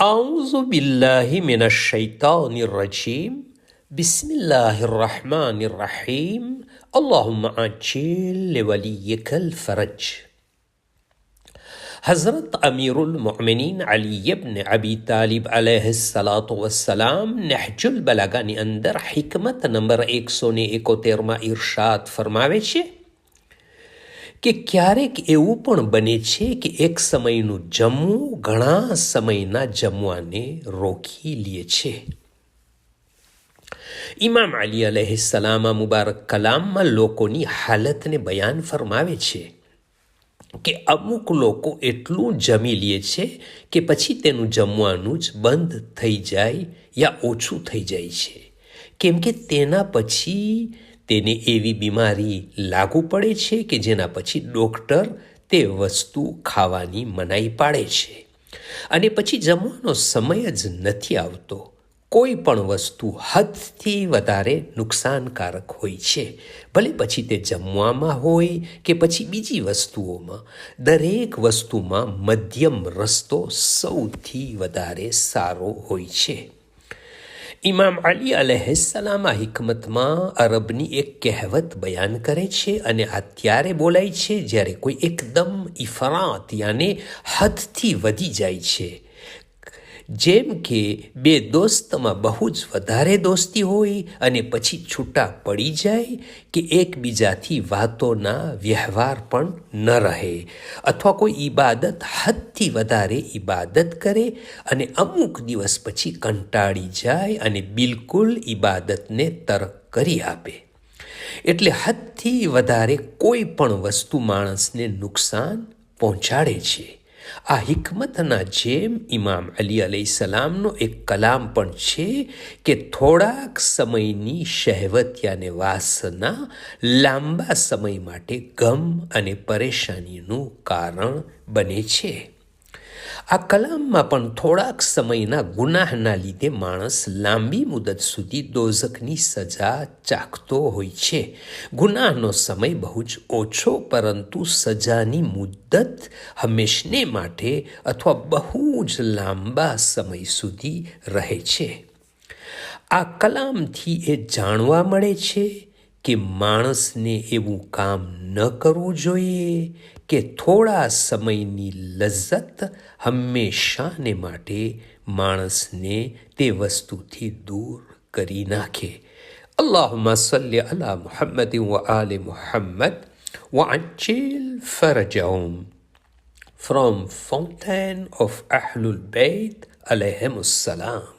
أعوذ بالله من الشيطان الرجيم بسم الله الرحمن الرحيم اللهم عجل لوليك الفرج. हज़रत अमीरुल मोमिनीन अली इब्न अबी तालिब अलैहिस्सलातु वस्सलाम नहजुल બલાગાની અંદર હિકમત નંબર 171માં ઇરશાદ ફરમાવે છે કે ક્યારેક એવું પણ બને છે કે એક સમયનું જમવું ઘણા સમયના જમવાને રોકી લે છે. ઇમામ અલી અલૈહિસ્સલામ મુબારક કલામમાં લોકોની હાલતને બયાન ફરમાવે છે કે અમુક લોકો એટલું જમી લે છે કે પછી તેનું જમવાનું જ બંધ થઈ જાય યા ઓછું થઈ જાય છે, કેમ કે તેના પછી તેને એવી બીમારી લાગુ પડે છે કે જેના પછી ડૉક્ટર તે વસ્તુ ખાવાની મનાઈ પાડે છે અને પછી જમવાનો સમય જ નથી આવતો. કોઈ પણ વસ્તુ હદથી વધારે નુકસાનકારક હોય છે, ભલે પછી તે જમવામાં હોય કે પછી બીજી વસ્તુઓમાં. દરેક વસ્તુમાં મધ્યમ રસ્તો સૌથી વધારે સારો હોય છે. ઇમામ અલી અલૈહિસ્સલામ આ હિકમતમાં અરબની એક કહેવત બયાન કરે છે અને આ ત્યારે બોલાય છે જ્યારે કોઈ એકદમ ઇફરાત યાને હદથી વધી જાય છે. જેમ કે બે દોસ્તમાં બહુ જ વધારે દોસ્તી હોય અને પછી છૂટા પડી જાય, કે એકબીજાથી વાતોના વ્યવહાર પણ ન રહે, અથવા કોઈ ઇબાદત હદથી વધારે ઇબાદત કરે અને અમુક દિવસ પછી કંટાળી જાય અને બિલકુલ ઇબાદતને તરક કરી આપે. એટલે હદથી વધારે કોઈ પણ વસ્તુ માણસને નુકસાન પહોંચાડે છે. આ હિકમતના જેમ ઇમામ અલી અલૈહિસ્સલામનો એક કલામ પણ છે કે થોડાક સમયની શહેવત યાને વાસના લાંબા સમય માટે ગમ અને પરેશાનીનું કારણ બને છે. આ કલામમાં પણ થોડાક સમયના ગુનાહના લીધે માણસ લાંબી મુદત સુધી દોઝખની સજા ચાખતો હોય છે. ગુનાહનો સમય બહુ જ ઓછો, પરંતુ સજાની મુદ્દત હંમેશને માટે અથવા બહુ જ લાંબા સમય સુધી રહે છે. આ કલામથી એ જાણવા મળે છે કે માણસને એવું કામ ન કરવું જોઈએ કે થોડા સમયની લજ્જત હંમેશાને માટે માણસને તે વસ્તુથી દૂર કરી નાખે. અલ્લાહુમ્મા સલ્લી અલા મુહમ્મદ વ આલે Muhammad વઅજ્જિલ ફરજહુમ. From Fountain of Ahlul Bayt alayhimus salam.